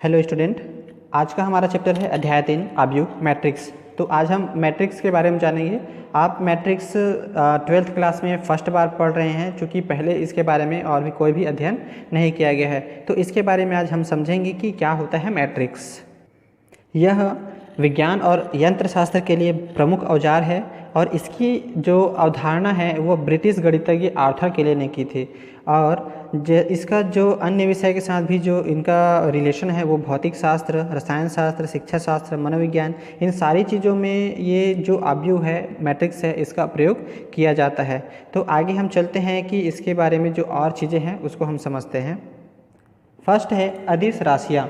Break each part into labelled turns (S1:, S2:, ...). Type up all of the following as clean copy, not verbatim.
S1: Hello student, आज का हमारा चैप्टर है अध्याय 3 आव्यूह मैट्रिक्स। तो आज हम मैट्रिक्स के बारे में जानेंगे। आप मैट्रिक्स 12th क्लास में फर्स्ट बार पढ़ रहे हैं, क्योंकि पहले इसके बारे में और भी कोई भी अध्ययन नहीं किया गया है। तो इसके बारे में आज हम समझेंगे कि क्या होता है मैट्रिक्स। यह विज्ञान और यंत्र शास्त्र के लिए प्रमुख औजार है और इसकी जो अवधारणा है वो ब्रिटिश गणितज्ञ आर्थर केले ने की थी। और इसका जो अन्य विषय के साथ भी जो इनका रिलेशन है वो भौतिक शास्त्र, रसायन शास्त्र, शिक्षा शास्त्र, मनोविज्ञान, इन सारी चीज़ों में ये जो आव्यूह है मैट्रिक्स है इसका प्रयोग किया जाता है। तो आगे हम चलते हैं कि इसके बारे में जो और चीज़ें हैं उसको हम समझते हैं। फर्स्ट है अदिश राशियाँ।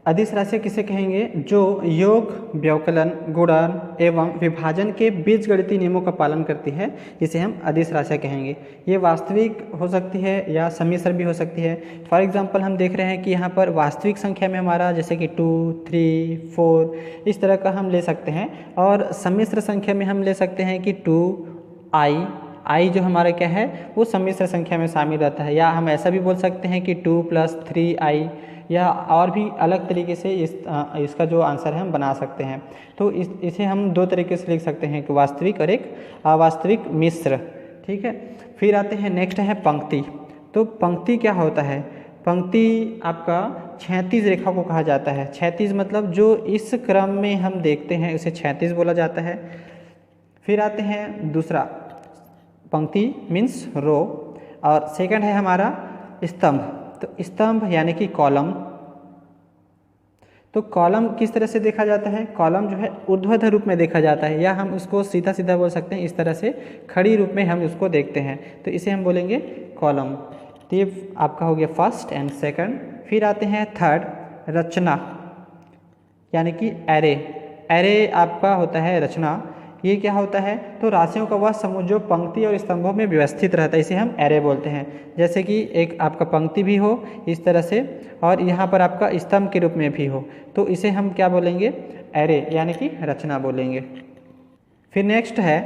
S1: अदिश राशियाँ किसे कहेंगे? जो योग, व्यवकलन, गुणन एवं विभाजन के बीजगणितीय नियमों का पालन करती है, जिसे हम अदिश राशियाँ कहेंगे। ये वास्तविक हो सकती है या सम्मिश्र भी हो सकती है। फॉर एग्जांपल हम देख रहे हैं कि यहाँ पर वास्तविक संख्या में हमारा जैसे कि 2, 3, 4 इस तरह का हम ले सकते हैं, और सम्मिश्र संख्या में हम ले सकते हैं कि 2i जो हमारा क्या है वो सम्मिश्र संख्या में शामिल रहता है। या हम ऐसा भी बोल सकते हैं कि 2 + 3i, या और भी अलग तरीके से इसका जो आंसर है हम बना सकते हैं। तो इसे हम दो तरीके से लिख सकते हैं, एक वास्तविक और एक अवास्तविक मिश्र। ठीक है, फिर आते हैं नेक्स्ट है पंक्ति। तो पंक्ति क्या होता है? पंक्ति आपका क्षैतिज रेखा को कहा जाता है। क्षैतिज मतलब जो इस क्रम में हम देखते हैं उसे क्षैतिज बोला जाता है। फिर आते हैं दूसरा, पंक्ति मीन्स रो, और सेकंड है हमारा स्तंभ। तो स्तंभ यानी कि कॉलम। तो कॉलम किस तरह से देखा जाता है? कॉलम जो है ऊर्ध्वाधर रूप में देखा जाता है, या हम उसको सीधा सीधा बोल सकते हैं, इस तरह से खड़ी रूप में हम उसको देखते हैं, तो इसे हम बोलेंगे कॉलम। तो ये आपका हो गया फर्स्ट एंड सेकंड। फिर आते हैं थर्ड, रचना यानी कि एरे। एरे आपका होता है रचना। ये क्या होता है? तो राशियों का वह समूह जो पंक्ति और स्तंभों में व्यवस्थित रहता है, इसे हम एरे बोलते हैं। जैसे कि एक आपका पंक्ति भी हो इस तरह से, और यहाँ पर आपका स्तंभ के रूप में भी हो, तो इसे हम क्या बोलेंगे? एरे यानी कि रचना बोलेंगे। फिर नेक्स्ट है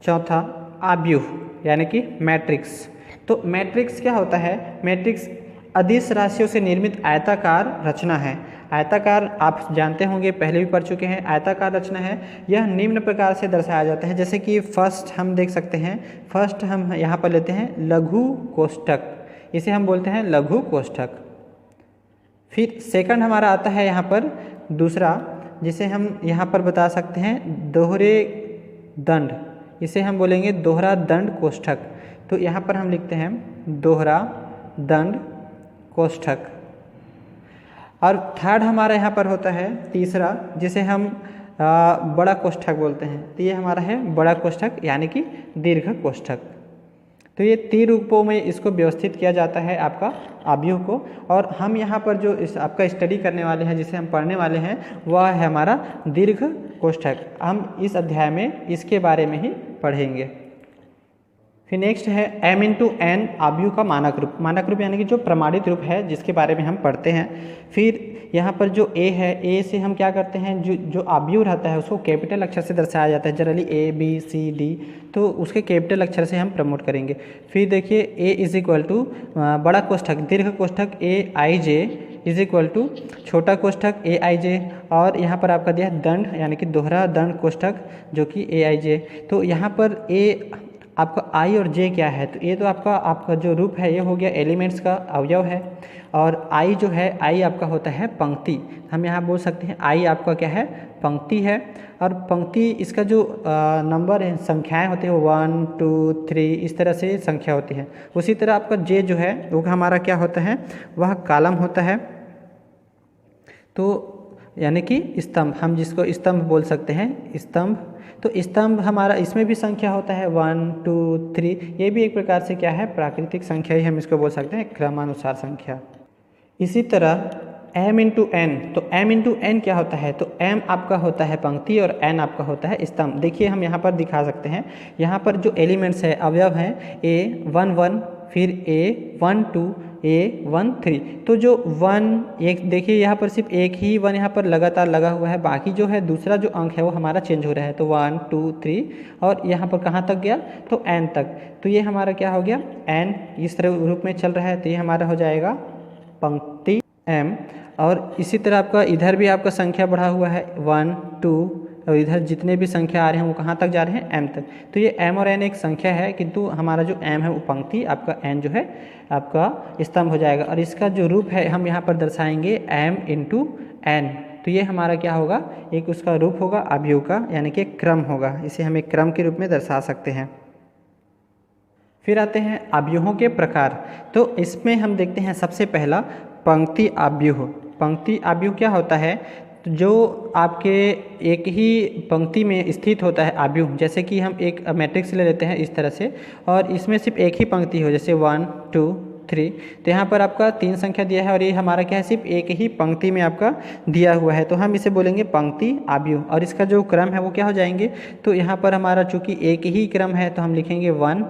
S1: चौथा, आव्यूह यानी कि मैट्रिक्स। तो मैट्रिक्स क्या होता है? मैट्रिक्स अदिश राशियों से निर्मित आयताकार रचना है। आयताकार आप जानते होंगे, पहले भी पढ़ चुके हैं। आयताकार रचना है, यह निम्न प्रकार से दर्शाया जाता है। जैसे कि फर्स्ट हम देख सकते हैं, फर्स्ट हम यहाँ पर लेते हैं लघु कोष्ठक, इसे हम बोलते हैं लघु कोष्ठक। फिर सेकंड हमारा आता है यहाँ पर दूसरा, जिसे हम यहाँ पर बता सकते हैं दोहरे दंड, इसे हम बोलेंगे दोहरा दंड कोष्ठक। तो यहाँ पर हम लिखते हैं दोहरा दंड कोष्ठक। और थर्ड हमारा यहाँ पर होता है तीसरा, जिसे हम बड़ा कोष्ठक बोलते हैं। तो ये हमारा है बड़ा कोष्ठक यानी कि दीर्घ कोष्ठक। तो ये 3 रूपों में इसको व्यवस्थित किया जाता है आपका आव्यूह को। और हम यहाँ पर जो इस आपका स्टडी करने वाले हैं, जिसे हम पढ़ने वाले हैं, वह है हमारा दीर्घ कोष्ठक। हम इस अध्याय में इसके बारे में ही पढ़ेंगे। फिर नेक्स्ट है m×n आव्यूह का मानक रूप। मानक रूप यानी कि जो प्रमाणित रूप है, जिसके बारे में हम पढ़ते हैं। फिर यहाँ पर जो a है, a से हम क्या करते हैं, जो आव्यूह रहता है उसको कैपिटल अक्षर से दर्शाया जाता है। Generally A, B, C, D, तो उसके कैपिटल अक्षर से हम प्रमोट करेंगे। फिर देखिए a = बड़ा कोष्ठक दीर्घ कोष्ठक Aij = छोटा कोष्ठक Aij, और यहाँ पर आपका दिया दंड यानी कि दोहरा दंड कोष्ठक जो कि Aij। तो यहाँ पर a आपका i और j क्या है? तो ये तो आपका जो रूप है ये हो गया एलिमेंट्स का अवयव है, और i जो है, i आपका होता है पंक्ति। हम यहाँ बोल सकते हैं i आपका क्या है? पंक्ति है। और पंक्ति इसका जो नंबर है, संख्याएं होती है, 1, 2, 3 इस तरह से संख्या होती है। उसी तरह आपका j जो है वो हमारा क्या होता है? वह कॉलम होता है। तो यानी कि स्तंभ, हम जिसको स्तंभ बोल सकते हैं, स्तंभ। तो स्तंभ हमारा, इसमें भी संख्या होता है 1, 2, 3। ये भी एक प्रकार से क्या है? प्राकृतिक संख्या ही हम इसको बोल सकते हैं, क्रमानुसार संख्या। इसी तरह m×n, तो m×n क्या होता है? तो m आपका होता है पंक्ति और n आपका होता है स्तंभ। देखिए हम यहाँ पर दिखा सकते हैं, यहाँ पर जो एलिमेंट्स है, अवयव हैं, a11, फिर a12, a13। तो जो 1 एक देखिए यहाँ पर सिर्फ एक ही 1 यहाँ पर लगातार लगा हुआ है, बाकी जो है दूसरा जो अंक है वो हमारा चेंज हो रहा है। तो 1, 2, 3, और यहाँ पर कहाँ तक गया? तो n तक। तो ये हमारा क्या हो गया? n इस तरह रूप में चल रहा है, तो ये हमारा हो जाएगा पंक्ति m। और इसी तरह आपका इधर भी आपका संख्या बढ़ा हुआ है 1 2, और इधर जितने भी संख्या आ रहे हैं वो कहाँ तक जा रहे हैं, m तक। तो ये m और n एक संख्या है, किंतु हमारा जो m है वो पंक्ति, आपका n जो है आपका स्तंभ हो जाएगा। और इसका जो रूप है हम यहाँ पर दर्शाएंगे m इंटू n। तो ये हमारा क्या होगा, एक उसका रूप होगा अवयव का, यानी कि क्रम होगा। इसे हम एक क्रम के रूप में दर्शा सकते हैं। फिर आते हैं अवयवों के प्रकार। तो इसमें हम देखते हैं सबसे पहला पंक्ति अवयव। पंक्ति अवयव क्या होता है, तो जो आपके एक ही पंक्ति में स्थित होता है अवयव। जैसे कि हम एक मैट्रिक्स ले लेते हैं इस तरह से, और इसमें सिर्फ एक ही पंक्ति हो, जैसे 1 2 3। तो यहाँ पर आपका 3 संख्या दिया है और ये हमारा क्या है, सिर्फ एक ही पंक्ति में आपका दिया हुआ है। तो हम इसे बोलेंगे पंक्ति अवयव। और इसका जो क्रम है वो क्या हो जाएंगे, तो यहाँ पर हमारा चूँकि एक ही क्रम है तो हम लिखेंगे 1,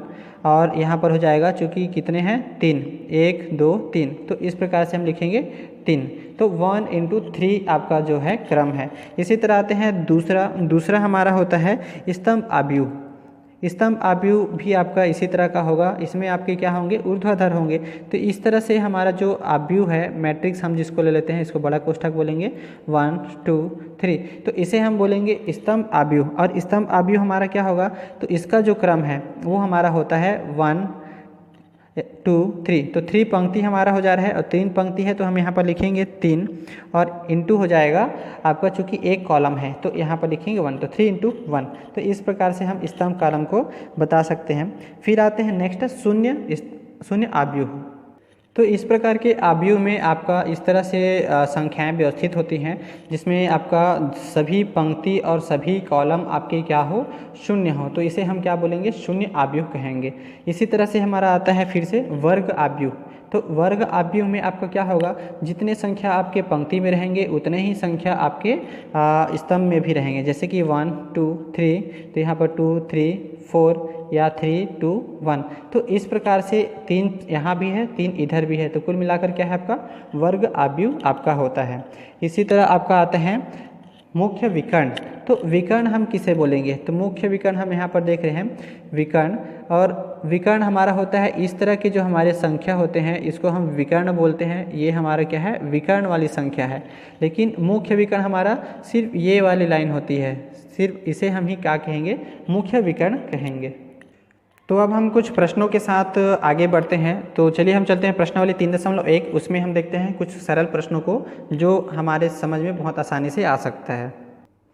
S1: और यहाँ पर हो जाएगा चूँकि कितने हैं 3, 1 2 3, तो इस प्रकार से हम लिखेंगे 3। तो 1 इंटू 3 आपका जो है क्रम है। इसी तरह आते हैं दूसरा हमारा होता है स्तंभ अवयव। स्तंभ अवयव भी आपका इसी तरह का होगा। इसमें आपके क्या होंगे, ऊर्ध्वाधर होंगे। तो इस तरह से हमारा जो अवयव है मैट्रिक्स, हम जिसको ले लेते हैं इसको बड़ा कोष्ठक बोलेंगे 1 2 3। तो इसे हम बोलेंगे स्तंभ अवयव। और स्तंभ अवयव हमारा क्या होगा, तो इसका जो क्रम है वो हमारा होता है 1 2 3। तो 3 पंक्ति हमारा हो जा रहा है और 3 पंक्ति है तो हम यहाँ पर लिखेंगे 3, और इंटू हो जाएगा आपका, चूँकि एक कॉलम है तो यहाँ पर लिखेंगे 1। तो 3 इंटू 1। तो इस प्रकार से हम स्तंभ कॉलम को बता सकते हैं। फिर आते हैं नेक्स्ट शून्य अवयव। तो इस प्रकार के अवयव में आपका इस तरह से संख्याएं व्यवस्थित होती हैं, जिसमें आपका सभी पंक्ति और सभी कॉलम आपके क्या हो, शून्य हो। तो इसे हम क्या बोलेंगे, शून्य अवयव कहेंगे। इसी तरह से हमारा आता है फिर से वर्ग अवयव। तो वर्ग अवयव में आपका क्या होगा, जितने संख्या आपके पंक्ति में रहेंगे उतने ही संख्या आपके स्तंभ में भी रहेंगे। जैसे कि 1 2 3, तो यहाँ पर 2 3 4 या 3 2 1। तो इस प्रकार से 3 यहाँ भी है, 3 इधर भी है। तो कुल मिलाकर क्या है आपका वर्ग अवयव आपका होता है। इसी तरह आपका आता है मुख्य विकर्ण। तो विकर्ण हम किसे बोलेंगे, तो मुख्य विकर्ण हम यहाँ पर देख रहे हैं विकर्ण। और विकर्ण हमारा होता है इस तरह के जो हमारे संख्या होते हैं इसको हम विकर्ण बोलते हैं। ये हमारा क्या है, विकर्ण वाली संख्या है। लेकिन मुख्य विकर्ण हमारा सिर्फ ये वाली लाइन होती है, सिर्फ इसे हम ही क्या कहेंगे, मुख्य विकर्ण कहेंगे। तो अब हम कुछ प्रश्नों के साथ आगे बढ़ते हैं। तो चलिए हम चलते हैं प्रश्नावली 3.1। उसमें हम देखते हैं कुछ सरल प्रश्नों को जो हमारे समझ में बहुत आसानी से आ सकता है।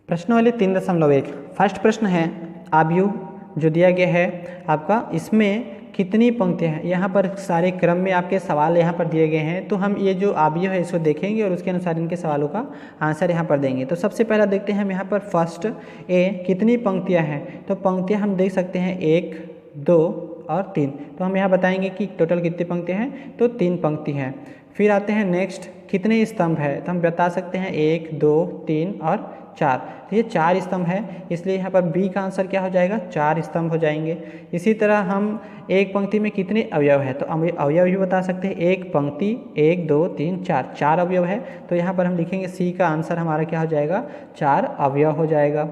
S1: प्रश्नावली 3.1 फर्स्ट प्रश्न है, अवयव जो दिया गया है आपका, इसमें कितनी पंक्तियाँ हैं। यहाँ पर सारे क्रम में आपके सवाल यहाँ पर दिए गए हैं, तो हम ये जो अवयव है इसको देखेंगे और उसके अनुसार इनके सवालों का आंसर यहाँ पर देंगे। तो सबसे पहला देखते हैं हम यहाँ पर फर्स्ट ए, कितनी पंक्तियाँ हैं। तो पंक्तियाँ हम देख सकते हैं 1 2 और 3। तो हम यहाँ बताएंगे कि टोटल कितनी पंक्तियाँ हैं, तो 3 पंक्ति हैं। फिर आते हैं नेक्स्ट, कितने स्तंभ है। तो हम बता सकते हैं 1 2 3 और 4। तो ये 4 स्तंभ है, इसलिए यहाँ पर बी का आंसर क्या हो जाएगा, 4 स्तंभ हो जाएंगे। इसी तरह हम एक पंक्ति में कितने अवयव है, तो हम अवयव भी बता सकते हैं। एक पंक्ति 1 2 3 4, 4 अवयव है। तो यहाँ पर हम लिखेंगे सी का आंसर हमारा क्या हो जाएगा, 4 अवयव हो जाएगा।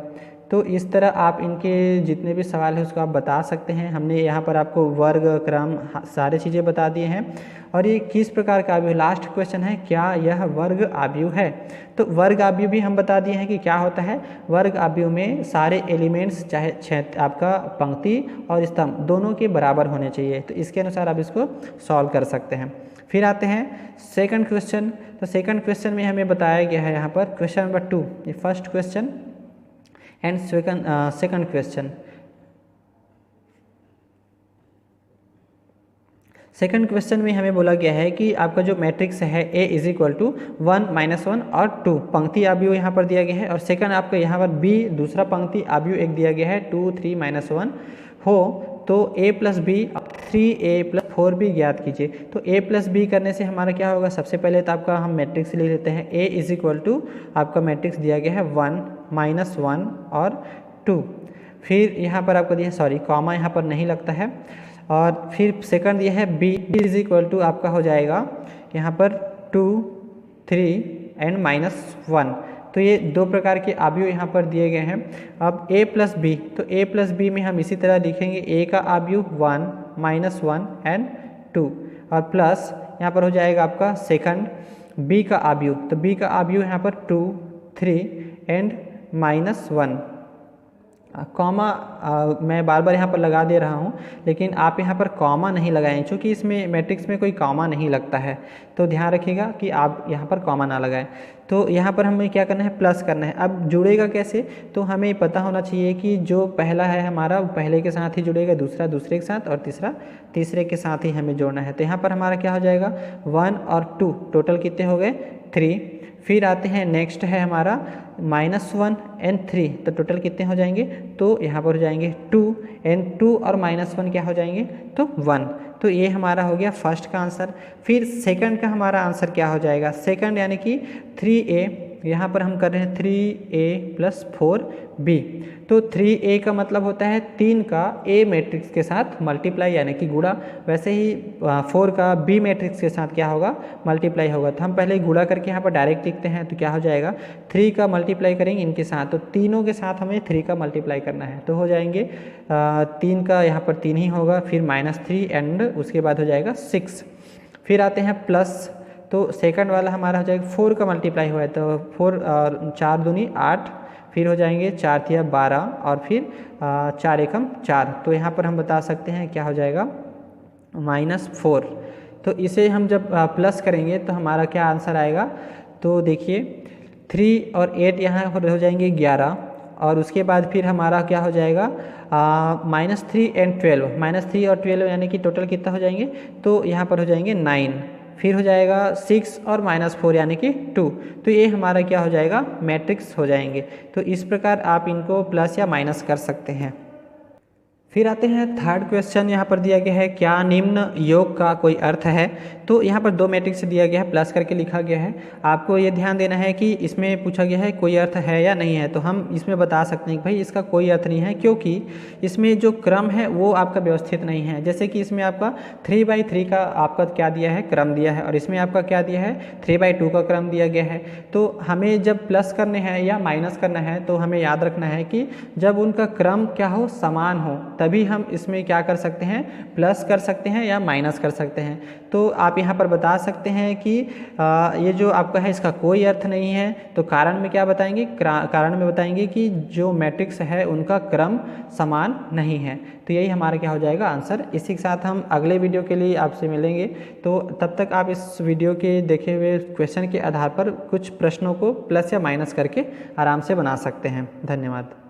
S1: तो इस तरह आप इनके जितने भी सवाल हैं उसको आप बता सकते हैं। हमने यहाँ पर आपको वर्ग क्रम सारे चीज़ें बता दिए हैं। और ये किस प्रकार का अवयव, लास्ट क्वेश्चन है, क्या यह वर्ग अवयव है। तो वर्ग अवयव भी हम बता दिए हैं कि क्या होता है। वर्ग अवयव में सारे एलिमेंट्स चाहे आपका पंक्ति और स्तंभ दोनों के बराबर होने चाहिए। तो इसके अनुसार आप इसको सॉल्व कर सकते हैं। फिर आते हैं सेकंड क्वेश्चन। तो सेकंड क्वेश्चन में हमें बताया गया है यहाँ पर क्वेश्चन नंबर 2, ये first question and second question. Second question में हमें बोला गया है कि आपका जो मैट्रिक्स है A इज इक्वल टू 1 -1 और 2 पंक्ति अवयव यहाँ पर दिया गया है। और सेकंड आपका यहाँ पर B दूसरा पंक्ति अवयव एक दिया गया है 2 3 -1 हो, तो A + B 3A + 4B ज्ञात कीजिए। तो A + B करने से हमारा क्या होगा, सबसे पहले तो आपका हम मैट्रिक्स ले लेते हैं। A इज इक्वल टू आपका मैट्रिक्स दिया गया है 1 -1 और 2। फिर यहाँ पर आपको दिया, सॉरी कॉमा यहाँ पर नहीं लगता है। और फिर सेकंड ये है B इज इक्वल टू आपका हो जाएगा यहाँ पर 2 3 एंड -1। तो ये 2 प्रकार के अवयव यहाँ पर दिए गए हैं। अब A + B, तो A + B में हम इसी तरह लिखेंगे A का अवयव 1 -1 एंड 2 और प्लस यहाँ पर हो जाएगा आपका सेकंड। बी का आव्यूह, तो बी का आव्यूह यहाँ पर 2, 3 एंड -1, कॉमा मैं बार बार यहाँ पर लगा दे रहा हूँ, लेकिन आप यहाँ पर कॉमा नहीं लगाएं, क्योंकि इसमें मैट्रिक्स में कोई कॉमा नहीं लगता है, तो ध्यान रखिएगा कि आप यहाँ पर कॉमा ना लगाएं। तो यहाँ पर हमें क्या करना है, प्लस करना है। अब जुड़ेगा कैसे, तो हमें पता होना चाहिए कि जो पहला है हमारा वो पहले के साथ ही जुड़ेगा, दूसरा दूसरे के साथ और तीसरा तीसरे के साथ ही हमें जोड़ना है। तो यहाँ पर हमारा क्या हो जाएगा, 1 और 2 टोटल कितने हो गए, 3। फिर आते हैं नेक्स्ट है हमारा -1 एंड 3, तो टोटल कितने हो जाएंगे, तो यहाँ पर हो जाएंगे 2 एंड 2 और -1 क्या हो जाएंगे, तो 1। तो ये हमारा हो गया फर्स्ट का आंसर। फिर सेकंड का हमारा आंसर क्या हो जाएगा, सेकंड यानी कि 3a, यहाँ पर हम कर रहे हैं 3a + 4b, तो 3a का मतलब होता है 3 का a मैट्रिक्स के साथ मल्टीप्लाई यानी कि गुणा, वैसे ही 4 का b मैट्रिक्स के साथ क्या होगा, मल्टीप्लाई होगा। तो हम पहले गुणा करके यहाँ पर डायरेक्ट लिखते हैं, तो क्या हो जाएगा, 3 का मल्टीप्लाई करेंगे इनके साथ, तो तीनों के साथ हमें 3 का मल्टीप्लाई करना है, तो हो जाएंगे 3 का यहाँ पर 3 ही होगा, फिर -3 एंड उसके बाद हो जाएगा 6। फिर आते हैं प्लस, तो सेकंड वाला हमारा हो जाएगा 4 का मल्टीप्लाई हुआ है, तो 4 और 4 दूनी 8, फिर हो जाएंगे 4 तिया 12 और फिर 4 एकम 4, तो यहाँ पर हम बता सकते हैं क्या हो जाएगा, -4। तो इसे हम जब प्लस करेंगे तो हमारा क्या आंसर आएगा, तो देखिए 3 और 8 यहाँ हो जाएंगे 11, और उसके बाद फिर हमारा क्या हो जाएगा, -3 एंड 12, -3 और 12 यानी कि टोटल कितना हो जाएंगे, तो यहाँ पर हो जाएंगे 9, फिर हो जाएगा 6 और -4 यानी कि 2, तो ये हमारा क्या हो जाएगा, मैट्रिक्स हो जाएंगे। तो इस प्रकार आप इनको प्लस या माइनस कर सकते हैं। फिर आते हैं थर्ड क्वेश्चन, यहाँ पर दिया गया है क्या निम्न योग का कोई अर्थ है। तो यहाँ पर 2 मैट्रिक्स दिया गया है, प्लस करके लिखा गया है। आपको ये ध्यान देना है कि इसमें पूछा गया है कोई अर्थ है या नहीं है, तो हम इसमें बता सकते हैं कि भाई इसका कोई अर्थ नहीं है, क्योंकि इसमें जो क्रम है वो आपका व्यवस्थित नहीं है। जैसे कि इसमें आपका 3/3 का आपका क्या दिया है, क्रम दिया है, और इसमें आपका क्या दिया है, 3/2 का क्रम दिया गया है। तो हमें जब प्लस करने हैं या माइनस करना है तो हमें याद रखना है कि जब उनका क्रम क्या हो, समान हो, तभी हम इसमें क्या कर सकते हैं, प्लस कर सकते हैं या माइनस कर सकते हैं। तो आप यहाँ पर बता सकते हैं कि ये जो आपका है इसका कोई अर्थ नहीं है। तो कारण में क्या बताएंगे, कारण में बताएंगे कि जो मैट्रिक्स है उनका क्रम समान नहीं है। तो यही हमारा क्या हो जाएगा आंसर। इसी के साथ हम अगले वीडियो के लिए आपसे मिलेंगे। तो तब तक आप इस वीडियो के देखे हुए क्वेश्चन के आधार पर कुछ प्रश्नों को प्लस या माइनस करके आराम से बना सकते हैं। धन्यवाद।